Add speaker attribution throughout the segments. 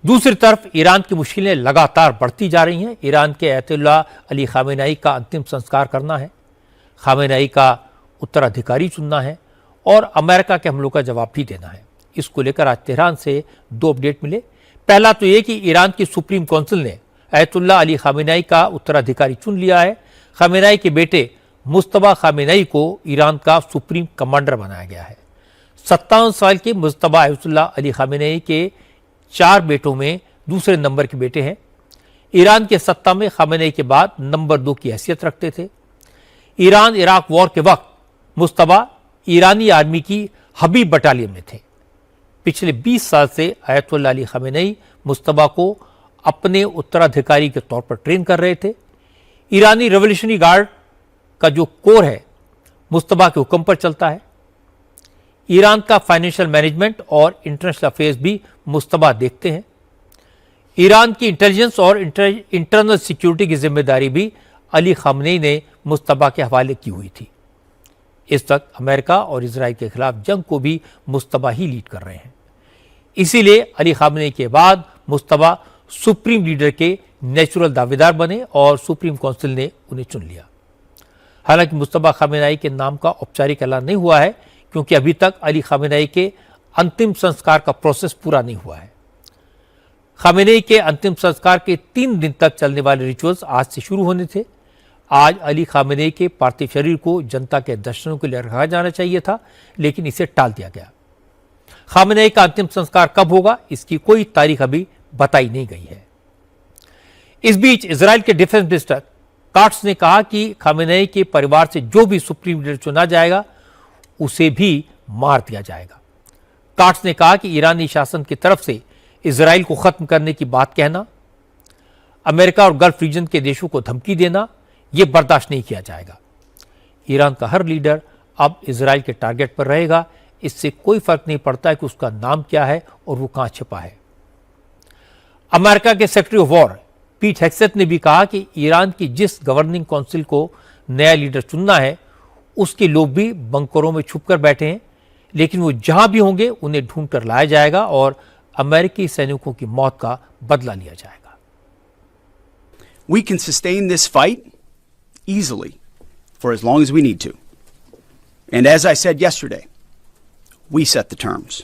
Speaker 1: दूसरी तरफ ईरान की मुश्किलें लगातार बढ़ती जा रही हैं। ईरान के अयतुल्लाह अली खामेनेई का अंतिम संस्कार करना है, खामेनेई का उत्तराधिकारी चुनना है और अमेरिका के हमलों का जवाब भी देना है। इसको लेकर आज तेहरान से 2 अपडेट मिले। पहला तो ये कि ईरान की सुप्रीम काउंसिल ने अयतुल्लाह अली खामेनेई का उत्तराधिकारी चुन लिया है। खामेनेई के बेटे मुज्तबा खामेनेई को ईरान का सुप्रीम कमांडर बनाया गया है। 57 साल के मुज्तबा अयतुल्लाह अली खामेनेई के 4 बेटों में दूसरे नंबर के बेटे हैं। ईरान के सत्ता में खामेनेई के बाद नंबर 2 की हैसियत रखते थे। ईरान इराक वॉर के वक्त मुज्तबा ईरानी आर्मी की हबीब बटालियन में थे। पिछले 20 साल से अयतुल्लाह अली खामेनेई मुज्तबा को अपने उत्तराधिकारी के तौर पर ट्रेन कर रहे थे। ईरानी रेवोल्यूशनरी गार्ड का जो कोर है मुज्तबा के हुक्म पर चलता है। ईरान का फाइनेंशियल मैनेजमेंट और इंटरनेशनल अफेयर्स भी मुज्तबा देखते हैं। ईरान की इंटेलिजेंस और इंटरनल सिक्योरिटी की जिम्मेदारी भी अली खामेनेई ने मुज्तबा के हवाले की हुई थी। इस वक्त अमेरिका और इजराइल के खिलाफ जंग को भी मुज्तबा ही लीड कर रहे हैं। इसीलिए अली खामेनेई के बाद मुज्तबा सुप्रीम लीडर के नेचुरल दावेदार बने और सुप्रीम काउंसिल ने उन्हें चुन लिया। हालांकि मुज्तबा खामेनेई के नाम का औपचारिक ऐलान नहीं हुआ है, क्योंकि अभी तक अली खामेनेई के अंतिम संस्कार का प्रोसेस पूरा नहीं हुआ है। खामेनेई के अंतिम संस्कार के 3 दिन तक चलने वाले रिचुअल्स आज से शुरू होने थे। आज अली खामेनेई के पार्थिव शरीर को जनता के दर्शनों के लिए रखा जाना चाहिए था, लेकिन इसे टाल दिया गया। खामेनेई का अंतिम संस्कार कब होगा, इसकी कोई तारीख अभी बताई नहीं गई है। इस बीच इजराइल के डिफेंस मिनिस्टर काट्स ने कहा कि खामेनेई के परिवार से जो भी सुप्रीम लीडर चुना जाएगा उसे भी मार दिया जाएगा। काट्स ने कहा कि ईरानी शासन की तरफ से इजराइल को खत्म करने की बात कहना, अमेरिका और गल्फ रीजन के देशों को धमकी देना, यह बर्दाश्त नहीं किया जाएगा। ईरान का हर लीडर अब इजराइल के टारगेट पर रहेगा। इससे कोई फर्क नहीं पड़ता है कि उसका नाम क्या है और वो कहां छिपा है। अमेरिका के सेक्रेटरी ऑफ वॉर पीट हेग्सेथ ने भी कहा कि ईरान की जिस गवर्निंग काउंसिल को नया लीडर चुनना है, उसके लोग भी बंकरों में छुपकर बैठे हैं, लेकिन वो जहां भी होंगे उन्हें ढूंढ कर लाया जाएगा और अमेरिकी सैनिकों की मौत का बदला लिया जाएगा।
Speaker 2: We can sustain this fight easily for as long as we need to. And as I said yesterday, we set the terms.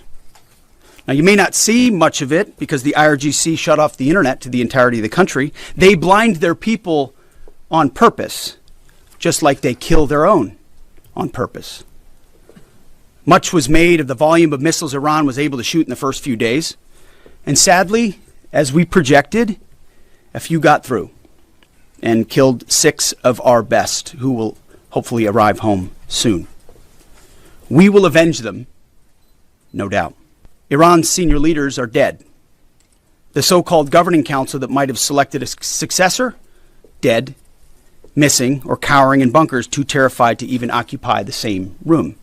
Speaker 2: Now, you may not see much of it because the IRGC shut off the internet to the entirety of the country. They blind their people on purpose, just like they kill their own on purpose. Much was made of the volume of missiles Iran was able to shoot in the first few days. And sadly, as we projected, a few got through and killed 6 of our best, who will hopefully arrive home soon. We will avenge them, no doubt. Iran's senior leaders are dead. The so-called governing council that might have selected a successor, dead, missing, or cowering in bunkers, too terrified to even occupy the same room.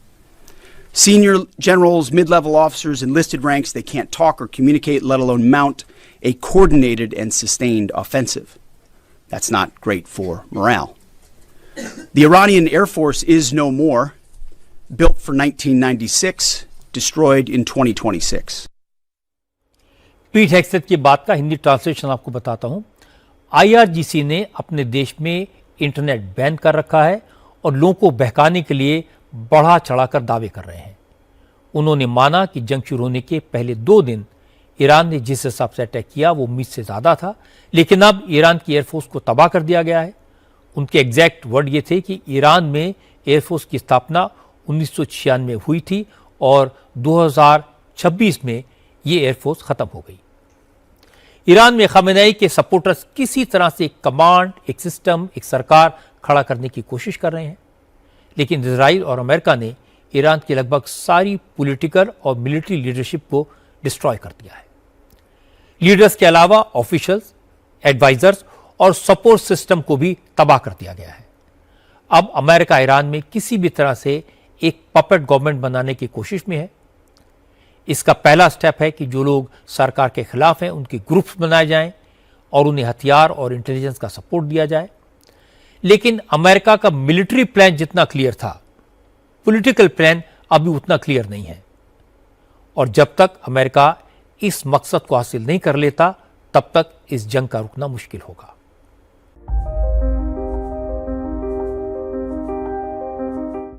Speaker 2: Senior generals, mid-level officers, enlisted ranks, they can't talk or communicate, let alone mount a coordinated and sustained offensive. That's not great for morale. The Iranian Air Force is no more, built for 1996, destroyed in 2026.
Speaker 1: पीट हेग्सेथ की बात का Hindi translation आपको बताता हूं। IRGC ने अपने देश में इंटरनेट बैन कर रखा है और लोगों को बहकाने के लिए बढ़ा चढ़ाकर दावे कर रहे हैं। उन्होंने माना कि जंग शुरू होने के पहले 2 दिन ईरान ने जिस हिसाब से अटैक किया वो उम्मीद से ज़्यादा था, लेकिन अब ईरान की एयरफोर्स को तबाह कर दिया गया है। उनके एग्जैक्ट वर्ड ये थे कि ईरान में एयरफोर्स की स्थापना 1996 में हुई थी और 2026 में ये एयरफोर्स ख़त्म हो गई। ईरान में खामेनेई के सपोर्टर्स किसी तरह से एक कमांड, एक सिस्टम, एक सरकार खड़ा करने की कोशिश कर रहे हैं, लेकिन इजराइल और अमेरिका ने ईरान की लगभग सारी पॉलिटिकल और मिलिट्री लीडरशिप को डिस्ट्रॉय कर दिया है। लीडर्स के अलावा ऑफिशियल्स, एडवाइजर्स और सपोर्ट सिस्टम को भी तबाह कर दिया गया है। अब अमेरिका ईरान में किसी भी तरह से एक पपेट गवर्नमेंट बनाने की कोशिश में है। इसका पहला स्टेप है कि जो लोग सरकार के खिलाफ हैं उनके ग्रुप्स बनाए जाएं और उन्हें हथियार और इंटेलिजेंस का सपोर्ट दिया जाए। लेकिन अमेरिका का मिलिट्री प्लान जितना क्लियर था, पॉलिटिकल प्लान अभी उतना क्लियर नहीं है। और जब तक अमेरिका इस मकसद को हासिल नहीं कर लेता, तब तक इस जंग का रुकना मुश्किल होगा।